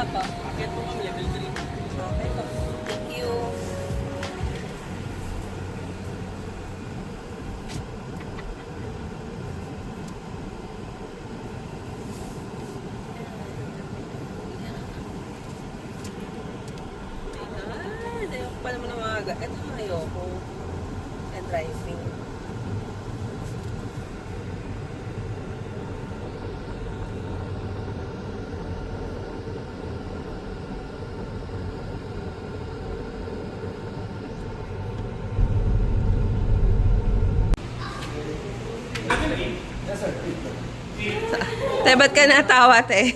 pa. Akit po kami, level 3. Okay po. Thank you. Ayoko pa naman ng mga ito ayoko. And driving. Te, ba't ka natawa, te?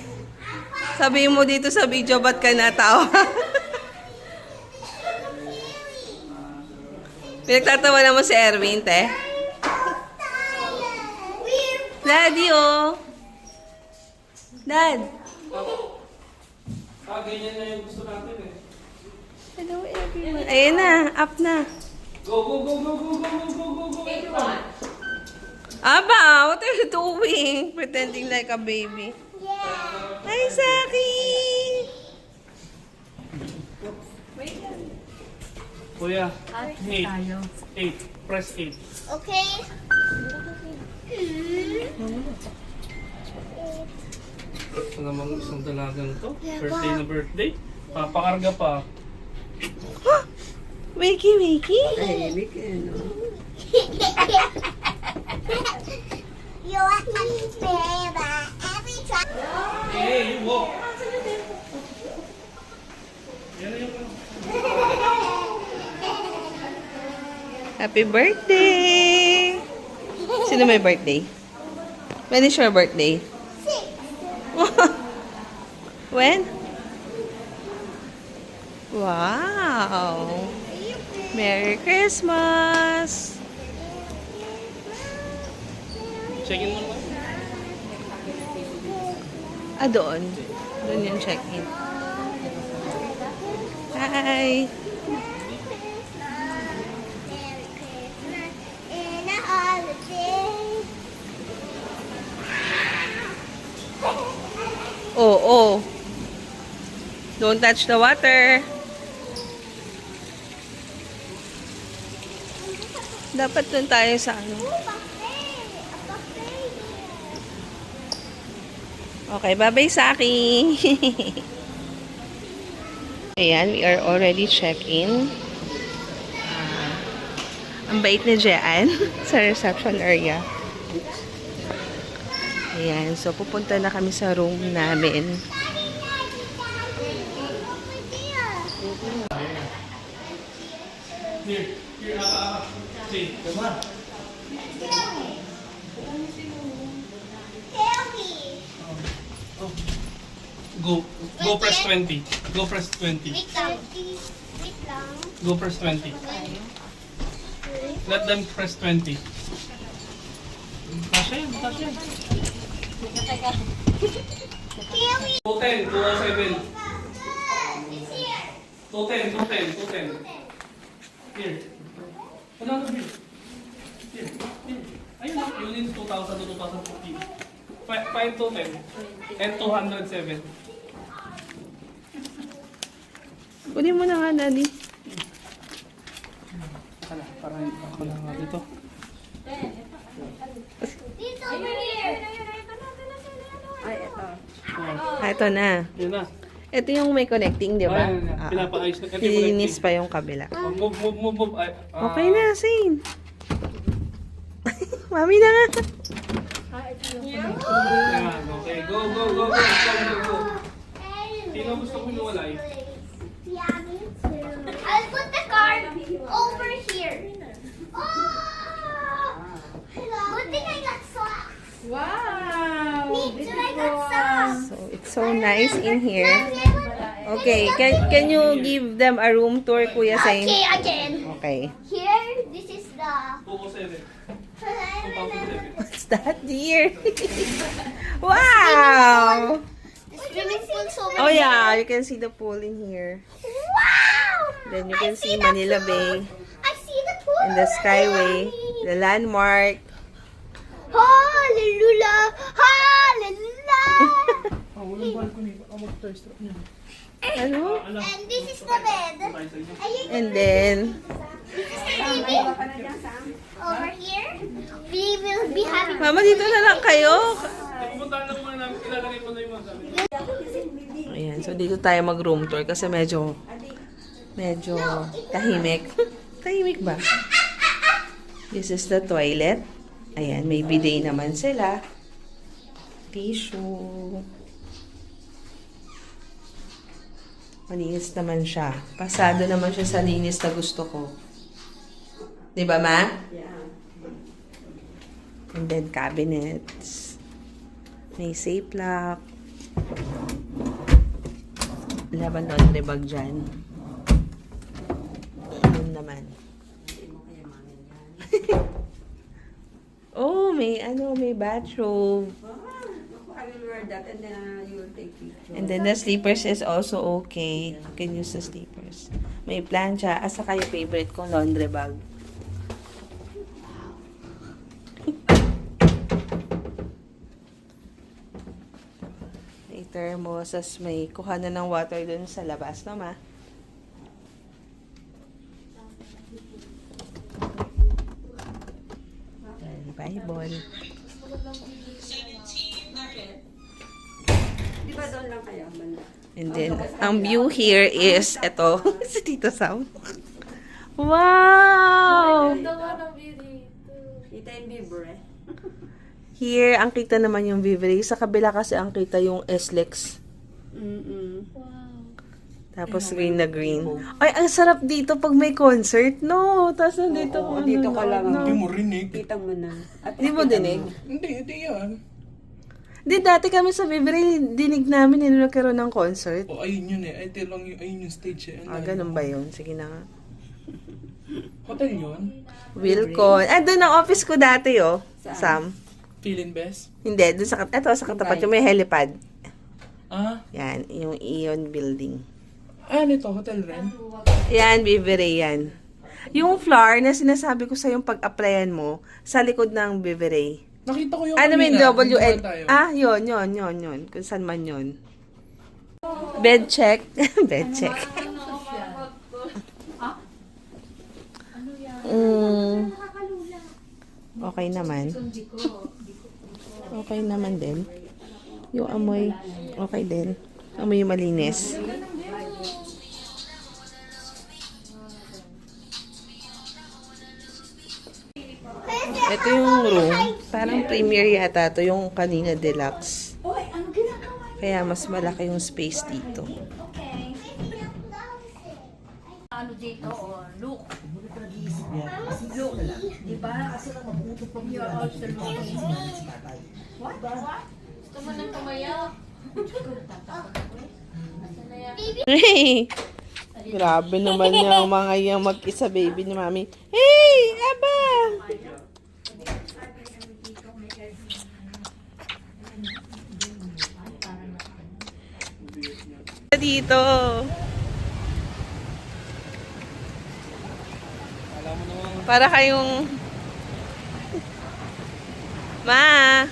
Sabihin mo dito sa video, ba't ka natawa? Pinagtatawa naman si Erwin, te. Daddy, oh. Dad. Ganyan na yung gusto natin eh. Hello, everyone. Ayun na, up na. Go, go, go, go, go, go, go, go, go, go. Aba, what are you doing? Pretending like a baby. Hi, Saki! Kuya, 8. Press 8. Okay. Ito naman isang dalagang to. Birthday na birthday. Papakarga pa. Wakey, wakey. You want my baby every time. Hey, you walk. Yan na yung Happy birthday! Sino may birthday? When is your birthday? 6. When? Wow! Merry Christmas! check-in mo naman. Doon. Doon yung check-in. Hi! Merry Christmas and a holiday. Oh, oh. Don't touch the water. Dapat dun tayo sa ano. Okay, bye-bye, Saki. Ayan, we are already check-in. Ang bait ni Jean sa reception area. Ayan, so pupunta na kami sa room namin. Here, see, come on. Tell me. Go press 20. Go press 20. Wait lang, please. Wait lang. Go press 20. Let them press 20. Tasha yan, tasha yan. Tell me. 210, 207. It's here. 210, 210, 210. Here. Wala na here. Here, here. Ayun na, yun 2,000 to 2,050. 5 to 10. And 207. Kunin mo na nga, Daddy. Hala, parang ako lang nga dito. It's over here. Ito na. Yun na. Ito yung may connecting, di ba? Ayun na. Pinapaayos na. Ito yung Hilinis connecting. pa yung kabila. Oh, move. Ay, Okay na, Zane. Mami na nga. Yan, okay. Go. Sino gusto kong iwalay? Yeah, me too. I'll put the card over here. Oh! Good thing I got socks. Wow! Me too, I got socks. So, it's so nice in here. Okay, can you give them a room tour, Kuya Zane? Okay, again. Okay. Here, this is the... 207. 2,007. What's that, dear? Wow! The swimming pool's over Oh there. yeah, you can see the pool in here. Wow! Then you can I see the Manila pool. Bay I see the pool. and the Skyway, the landmark. Hallelujah! Hallelujah! Oh, walang balcony. Baka mag-first drop niya. Ano? Ano? And this is the bed. Tayo sa inyo. Ayun, And then, this is the TV. Over here, we will be having. Mama, dito na lang kayo. Pupuntahan lang muna namin. Ilalagay ko na yung mga gamit. Ayan, so dito tayo mag-room tour kasi medyo tahimik. Tahimik ba? This is the toilet. Ayan, may bidet naman sila. Tissue. Malinis naman siya. Pasado naman siya sa linis na gusto ko. Di ba, Ma? Yeah. And then cabinets. May safe lock. Laban laundry bag dyan. Yun naman. Hindi mo kayamanin yan. Oh, may bathroom. I will wear that and then you will take picture. And then the sleepers is also okay. You can use the sleepers. May plancha. Asa kayo favorite kong laundry bag? May thermos. As may kuha na ng water dun sa labas, no, Ma? Bible. Di ba doon lang kayo? Banda? And then, ang view here is, eto, si Tito Sam. Wow! Kita yung libre. Here, ang kita naman yung Vivere. Sa kabila kasi ang kita yung SLEX. Tapos green na green. Ay, ang sarap dito pag may concert, no? Tapos nandito Oo, ano, dito ka lang. no? Hindi mo rinig. Kita mo na. At Di mo dinig? Hindi yan. Di, dati kami sa Vivere, dinig namin nung nagkaroon ng concert. O, ayun yun eh. Ayun yung stage eh. Ah, ganun ba yun? Sige na nga. Hotel yun? Wilcon. Ah, doon ang office ko dati, oh. Sam. Feeling best? Hindi, doon sa, eto, sa katapat yung may helipad. Ah? Yan, yung Ion Building. Ah, nito. Hotel rin? Yan, Vivere yan. Yung floor na sinasabi ko sa yung pag-applyan mo, sa likod ng Vivere. Nakita ko yung Ano may kanina, WN? nandun tayo. Ah, yun. Kung saan man yun. Bed check. Bed check. Okay naman. Okay naman din. Yung amoy, okay din. Amoy malinis. Ito yung room. Parang premier yata to yung kanina deluxe. Kaya mas malaki yung space dito. Ano dito, oh, look. Look, di ba? You're also looking. What? Gusto mo ng tumayaw? Hey! Grabe naman yung mga yung mag-isa baby ni Mami. Hey! Aba! Dito. Alam mo naman. Para kayong Ma!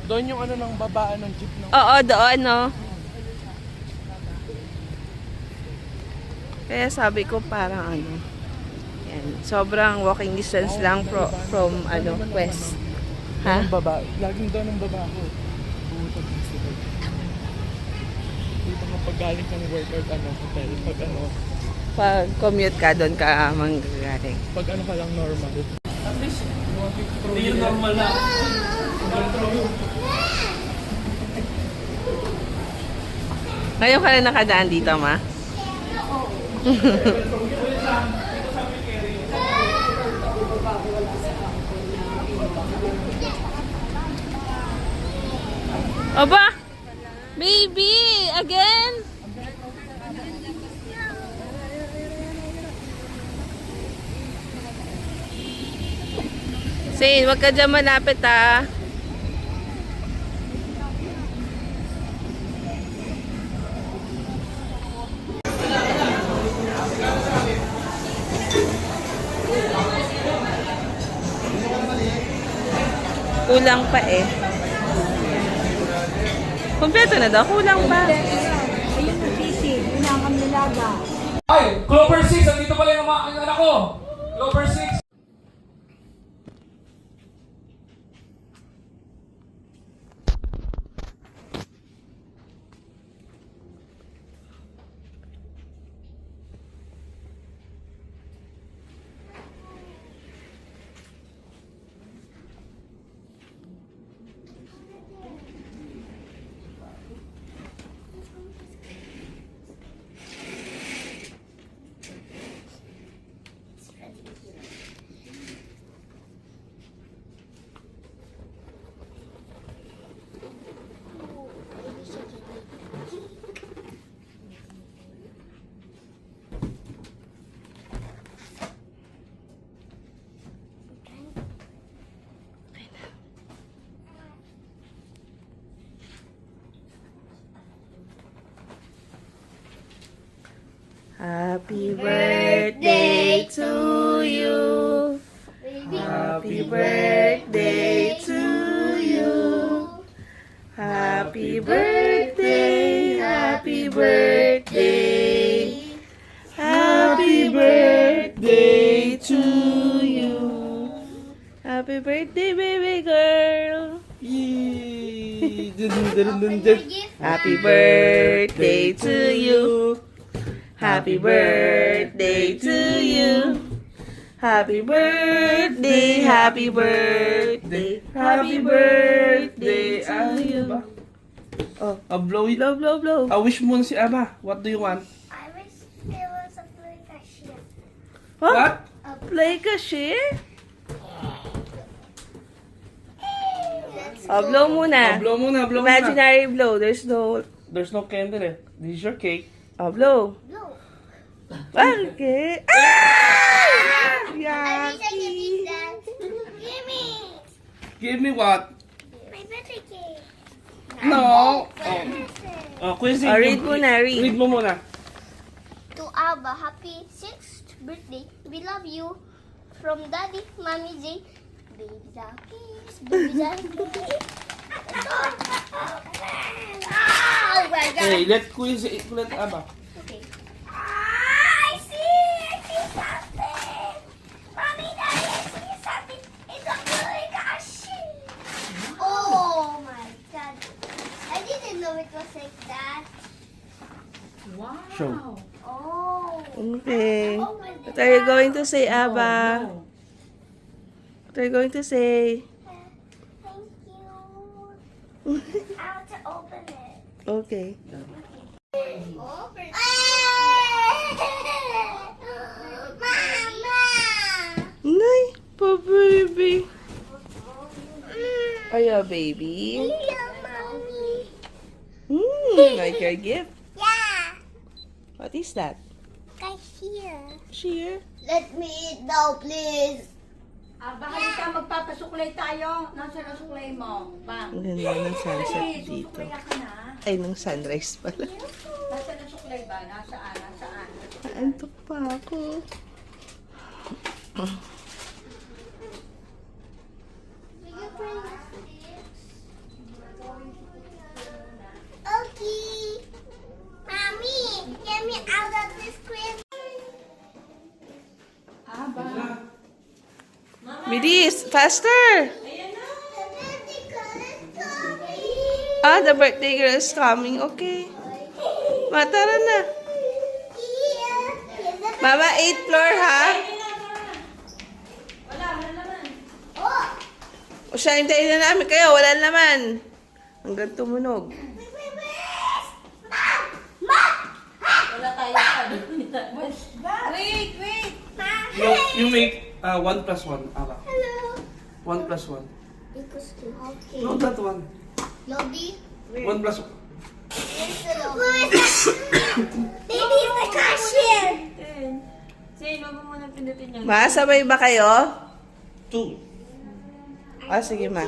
Doon yung ano ng babaan ng jeep ng... Oo, doon, no? Kaya sabi ko parang ano, yan, sobrang walking distance lang from ano, west. Ha? Ang baba. Laging doon ang baba ko. Pumunta din sila. Dito kapag galing kang work or ano, hotel. Pag ano, Pag commute ka, doon ka manggagaling. pag ano ka lang normal. At least, hindi yung normal na. Ngayon ka na nakadaan dito, Ma? Aba! Baby! Again? Zane, wag ka dyan malapit, ah. Kulang pa eh. Kompleto na daw. Kulang pa. Ayun yung sisi. Pinakam nilaga. Ay, Clover 6, andito pala yung mga anak ko. Clover 6. Happy birthday to you. Happy birthday to you. Happy birthday, happy birthday. Happy birthday to you. Happy birthday, baby girl. Yay! Dun. Happy birthday to you. Happy birthday to you. Happy birthday, happy birthday, happy birthday to you. Oh, Blow it. blow. Wish mo si Ama. What do you want? I wish there was a blue cashier. What? Play cashier? Oh, blow muna. Blow muna. Imaginary blow. There's There's no candle eh. This is your cake. Oh, blow. Blue. Okay. Ah! I wish I could eat Yucky. that. Give me Give me what? my birthday cake. No. Present. Quincy. Oh, read muna, read. Read mo muna. To Abba, happy 6th birthday. We love you. From Daddy, Mommy J, Baby Jackies, Baby Jackies. Oh my God. Hey, let Quincy, let Ama. Okay. I see something. Mommy, Daddy, I see something. It's a blue cashier. Oh my God. I didn't know it was like that. Wow. Show. Oh. Okay. Oh my What are you going to say, Abba? No. What are you going to say? Thank you. I want to open it. Okay. Open it. Mama! Nay, pa-baby. Are you a baby? Hello, Mommy. Like your gift? Yeah. What is that? Cashier. Cheer? Let me eat now, please. Baka di ka magpapasuklay tayo. Nasaan ang suklay mo? Ba? Ang ganda ng sunset Hey, dito. susuklay ka na. Ay, ng sunrise pala. Nasaan ang suklay ba? Nasaan? Nasaan? Antok pa ako. Okay. Mommy, get me out of this crib. Bilis! Faster! The birthday girl is coming. Okay. Tara na. Mama, 8th floor, ha? O siya, hintayin na namin kayo. Wala naman. Hanggang tumunog. Wala tayo sa Wait! You make 1 plus 1, Ama. Hello. 1 plus 1. Equals to. Okay. No, that one. Lobby. 1 plus 1. Where's the lobby? Baby is the cashier. Sino mo muna pindutin niya? Ma, sabay ba kayo? 2. Sige, ma.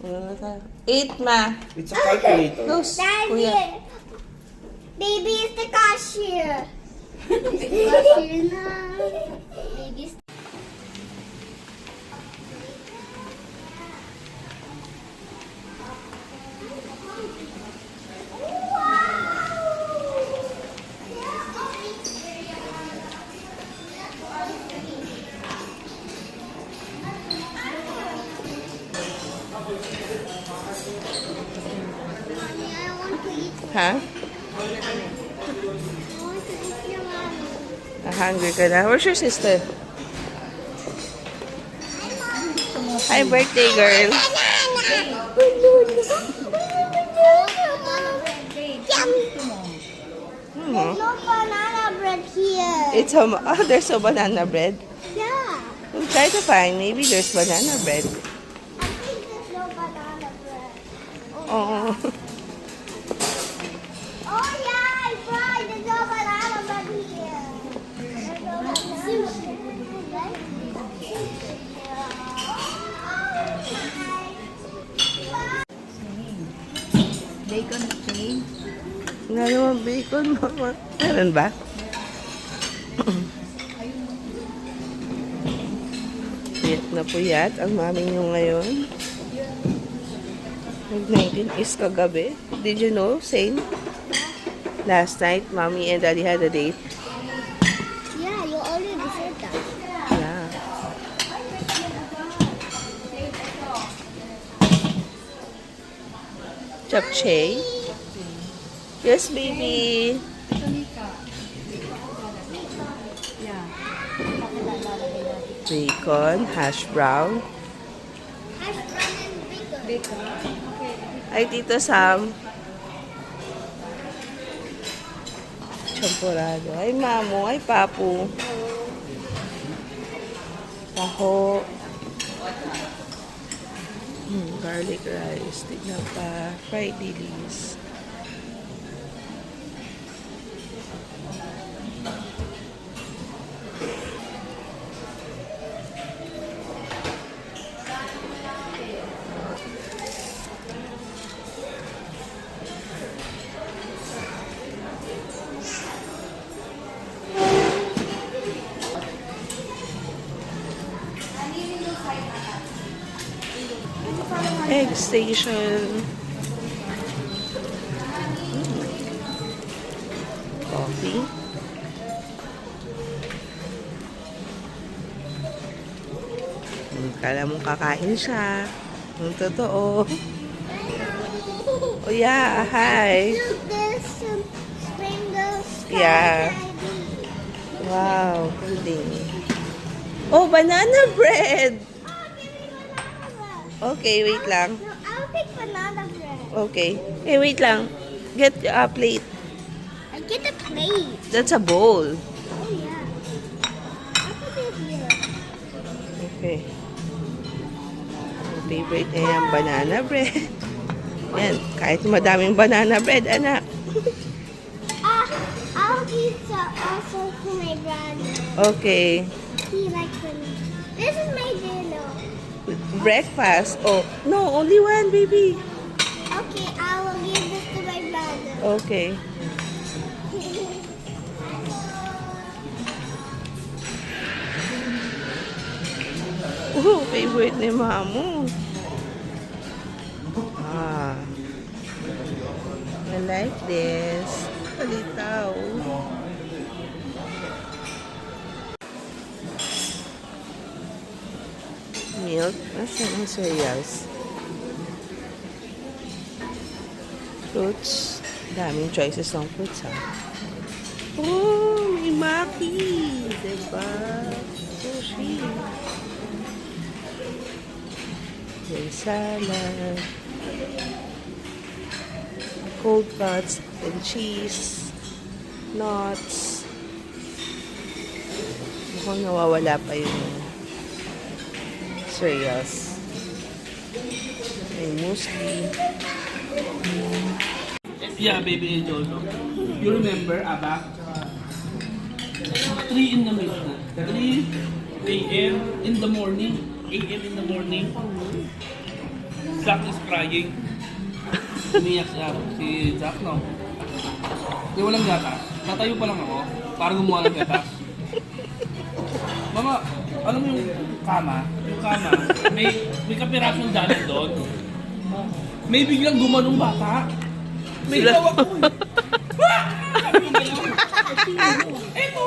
Ano na tayo? 8, ma. It's a calculator. Close. Daddy. Kuya. Baby is the cashier. Is the cashier na. Baby is Ha? I want to eat your mommy. Hungry ka na? Where's your sister? Hi, birthday girl. There's no banana bread here. It's there's a banana bread. Yeah. We'll try to find. Maybe there's banana bread. I think there's no banana bread. Oh. Oh yeah, I tried. There's no banana bread here. There's no banana bread. Bacon chain. Nga naman bacon, mama. Meron ba? Puyat na puyat ang mami nyo ngayon. Nag-19 is kagabi. Did you know, Saint? Last night, mommy and daddy had a date. Yeah, you already said that. Yeah. Japchae? Yes, baby. Bacon, hash brown. Hash brown and bacon. Ay, Tito Sam. Champurado. Ay, Mamo. Ay, Papu. Taho. Garlic rice. Tignan pa. Fried dilis. Egg station. Coffee. Kala mong kakain siya. Ang totoo. Oh yeah, hi. Look, there's some sprinkles. Yeah. Wow, pudding. Oh, banana bread. Oh, give me banana bread. Okay, wait lang. No, I'll pick banana bread. Okay. Hey, wait lang. Get a plate. I get a plate. That's a bowl. Oh yeah. I'll put it here. Okay. Ang favorite niya yung banana bread. Yan, kahit madaming banana bread, anak. I'll eat also to my brother. Okay. He likes banana. This is my dinner. Breakfast. Oh, no, only one, baby. Okay, I will give this to my brother. Okay. Oh, favorite ni Mamu. Ah. I like this. Palitaw. Milk. Nasaan ang cereals? Fruits. Daming choices ng fruits, ha? Oh, may maki. Diba? Sushi. May salad. Cold cuts and cheese. Nuts. Mukhang nawawala pa yung cereals. May muesli. Yeah, baby Jojo. You remember, Abba? 3 in the midnight. 3 a.m. in the morning. 8 a.m. in the morning. Zach is crying. Umiyak siya. Si Zach, no? Di walang gatas. Natayo pa lang ako. Para gumawa ng gatas. Mama, alam mo yung kama? Yung kama, may kapirasong dali doon. May biglang gumanong bata. May gawak ko. Eto!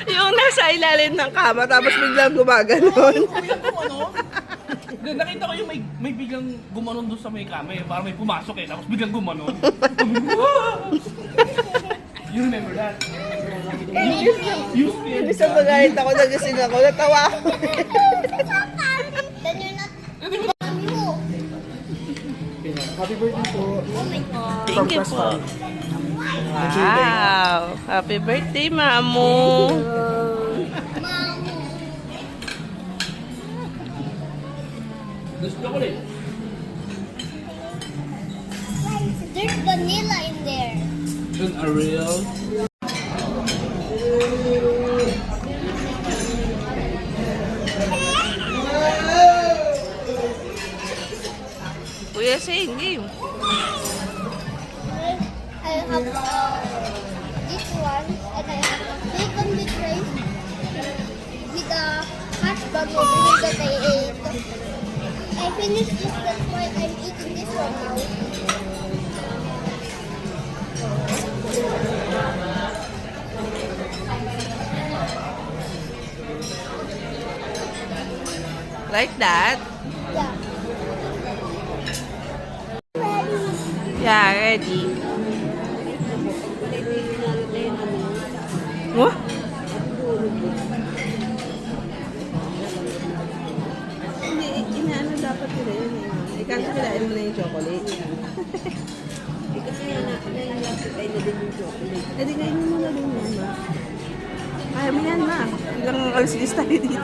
Yung nasa ilalim ng kama tapos biglang gumaganon. Kuya ko ano? Nakita ko yung may biglang gumanon doon sa may kama eh. Parang may pumasok eh. Tapos biglang gumanon. You remember that? You scared Isa ka? magalit ako, nagising ako, natawa ako. Then you're not mommy who? Happy birthday po. Oh my god. Thank you po. Wow! Happy birthday, Mamu! Mom. There's chocolate. There's vanilla in there. Yun, a real. Kuya, sing game. I have this one, and I have bacon with rice with a hash brown over that I ate. I finished this, that's why I'm eating this one now. Like that? Yeah. Ready. Yeah, ready. What? Hindi, inaano dapat nila yun eh. Eh, kasi kilain mo na yung chocolate. Kasi na-lapit na din yung chocolate. Eh, di kainin mo na din yan, ma. Kaya mo yan, ma. Hanggang alis-alis tayo dito.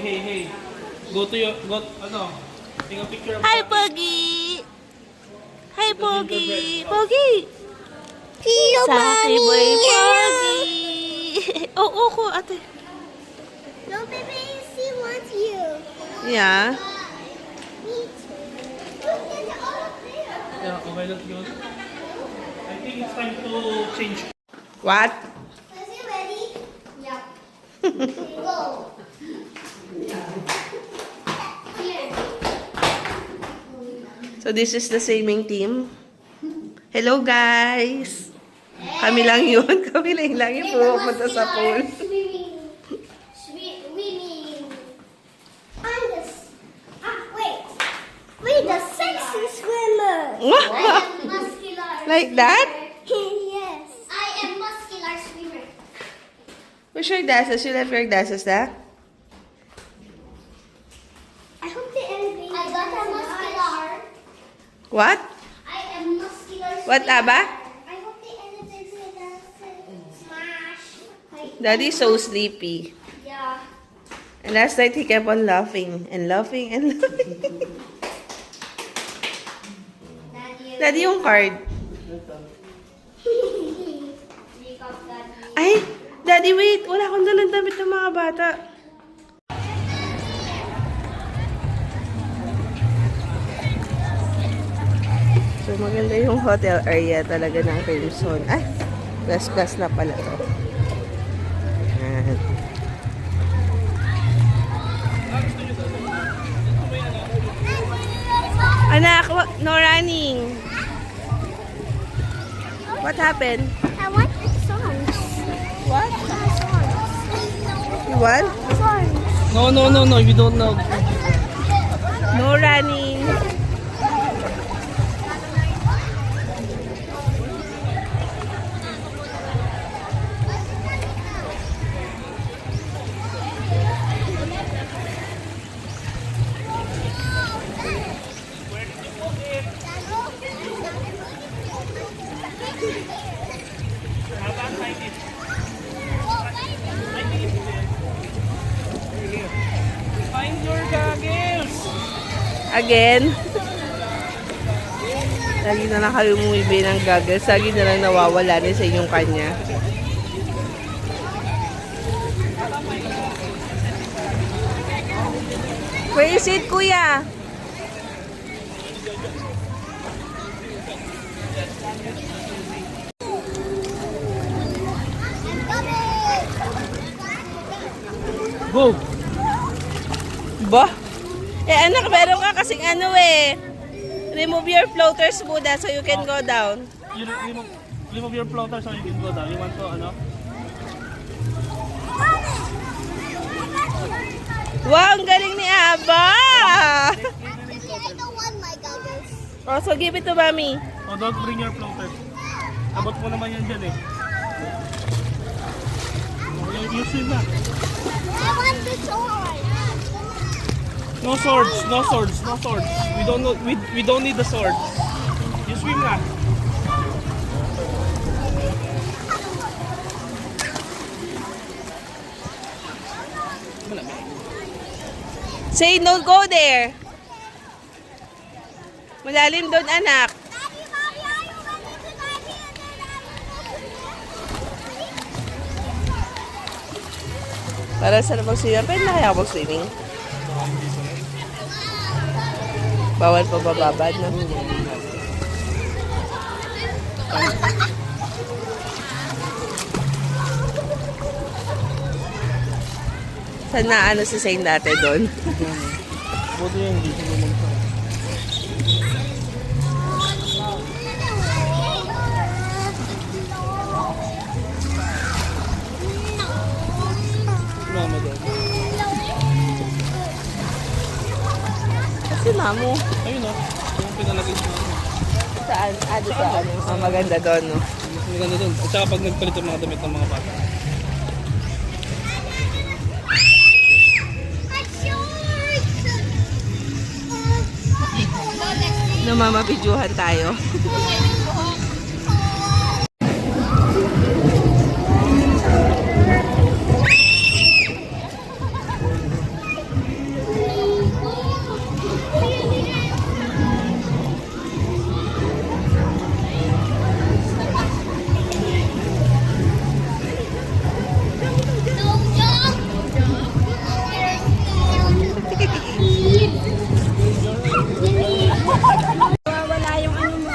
Hey. Go to your, take a picture of Hi, Pogi! Hi, Pogi! Pogi! Pio Saki boy, Pogi! Oo ko, ate. No, baby, she wants you. Yeah. Me too. Look, there's all up there. Yeah, okay, let's go. I think it's time to change. What? Is he ready? Yeah. Go. Here. So this is the swimming team. Hello, guys! Kami lang yun. Kami lang yung pumunta sa pool. Swimming. Swimming. I'm the... wait. We're the sexy swimmer. I am muscular. Like that? Yes. I am muscular swimmer. Where's your glasses? You left your glasses there? I hope the elevator... I got a muscular. What? I am muscular What, swimmer. Aba? I hope the elevator doesn't smash. Daddy's so sleepy. Yeah. And last night he kept on laughing and laughing and laughing. Daddy, yung card. Ay, Daddy, wait. Wala akong dalang damit ng mga bata. So, maganda yung hotel area talaga ng Crimson. Ay, plus na pala to. Ayan. Anak, no running. What happened? I want the songs. What? Songs. You want? Songs. No, you don't know. No running. Find your goggles. Again. Lagi na lang kayo bumibili ng goggles. Lagi na lang nawawala rin sa inyong kanya. Where is it, kuya? Go. Ba? anak, meron ka kasing ano eh. Remove your floaters muna so you can go down. You remove your floater so you can go down. You want to, ano? Wow, ang galing ni Aba! I don't want my goggles. Oh, so give it to Mommy. Oh, don't bring your floater. Abot mo naman yan dyan eh. Oh, you swim na. I want the sword. No swords, no swords, no swords. We don't need the swords. You swim na. Say no, go there. Malalim doon, anak. Daddy, Mommy, are you ready to Daddy? Para sa mag-swimming. Pwede na kaya mag-swimming? Bawal pa bababad na. Saan na ano si Saint dati doon? Buti yung hindi ko bumagsak. Mama doon. Si Mamo. Ayun o. Yung pinalagay ko. Saan? Doon sa ano? Ah, maganda doon, no? Mas maganda doon. At saka pag nagpalit ng mga damit ng mga bata. No, mama, videohan tayo. Wala yung ano mo.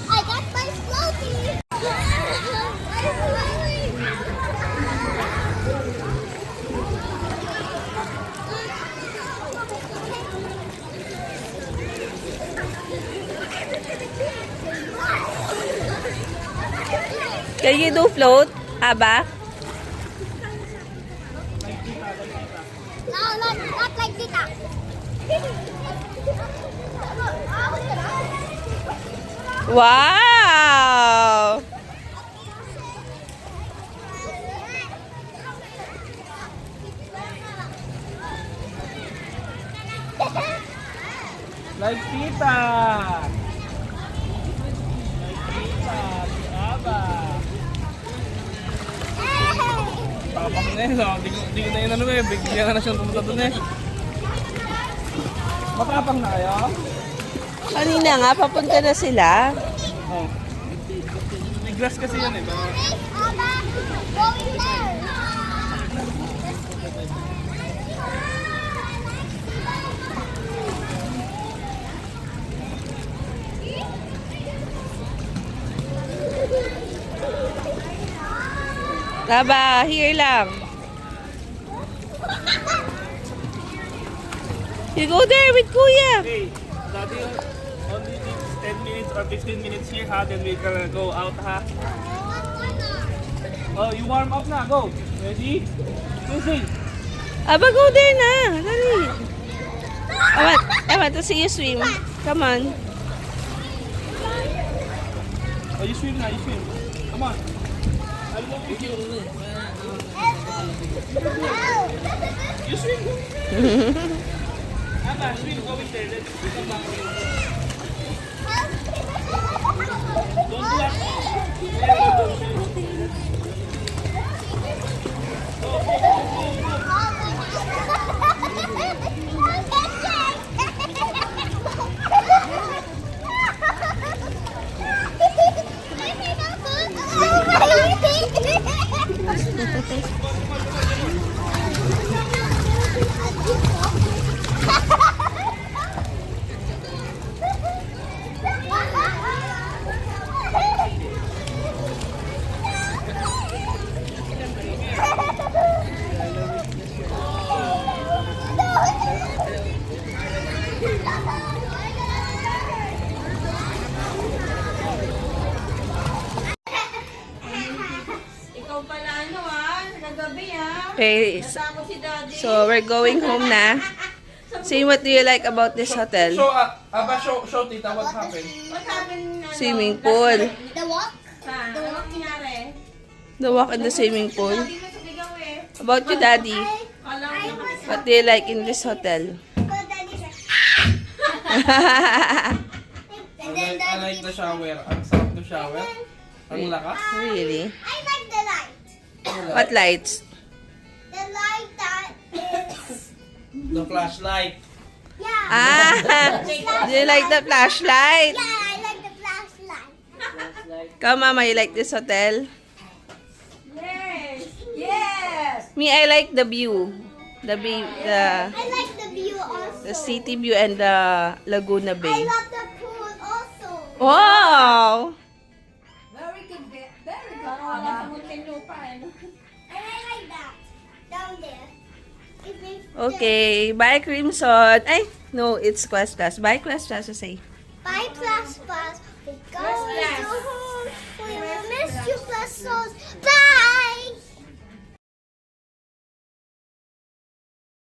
I got my floaty. Can you do float, Aba? No, not like Tita. Wow! Like tita! Like tita, si Aba. Tapak na yun, oh. Di ko na yun ano eh. Bigyan na siyang pumunta doon eh. Matapang na kayo? Kanina nga, papunta na sila. Oh. May grass kasi yan eh. Mama, going there. Aba, here lang. You go there with Kuya. Hey, Daddy, only needs 10 minutes or 15 minutes here ha, then we can go out ha. Oh, you warm up na, go. Ready? Sing. Aba, go there na. Dali. I want to see you swim. Come on. Oh, you swim na, you swim. Come on. I love you. You swim. Aba, swim, go in there. Let's come back. Don't do that. Okay, so we're going home na. Say, what do you like about this hotel? Show tita what happened. Swimming pool. The what? The walk nangyari. The walk in the swimming pool. Sabi mo sa bigaw eh. About you, Daddy? Alam I mo. was What do you like in this hotel? but Daddy said, and then I like Daddy the shower. Ang sarap ng shower. Ang lakas. Really? I like the light. What lights? The light that is The flashlight. yeah. Ah! Do you like the flashlight? Yeah, I like the flashlight. Come, Mama, you like this hotel? Yes! Yes! Me, I like the view. The I like the view also. city view and the Laguna I Bay. love the pool also. Wow! Very good. Very good. Wala sa Muntinlupa eh. no? And I like that down there. It makes Okay, bye Crimson. Ay, no, it's Quest Plus. Bye Quest Plus, say. Bye, plus plus. We go to home. We will miss you, plus souls. Bye.